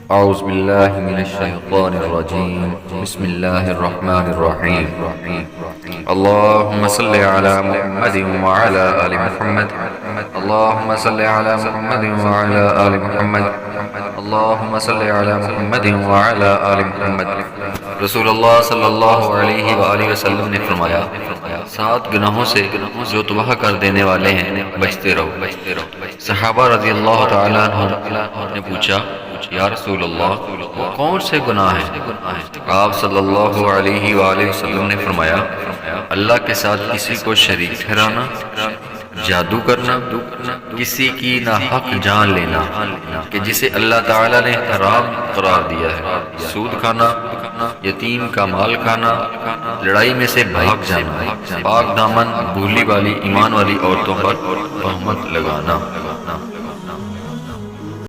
أعوذ بالله من الشيطان الرجيم. بسم الله الرحمن الرحيم. اللهم صل على محمد وعلى آل محمد. اللهم صل على محمد وعلى آل محمد. اللهم صل على محمد وعلى آل محمد. رسول اللہ صلی اللہ علیہ وآلہ وسلم نے فرمایا، 7 گناہوں سے جو تباہ کر دینے والے ہیں بچتے رہو. صحابہ رضی اللہ تعالیٰ عنہ نے پوچھا، یا رسول اللہ وہ کون سے گناہ ہیں؟ آپ صلی اللہ علیہ وآلہ وسلم نے فرمایا، اللہ کے ساتھ کسی کو شریک ٹھہرانا، جادو کرنا، کسی کی ناحق جان لینا کہ جسے اللہ تعالیٰ نے حرام قرار دیا ہے، سود کھانا، یتیم کا مال کھانا، لڑائی میں سے بھاگ جانا، پاک دامن بھولی والی ایمان والی عورتوں پر تہمت لگانا.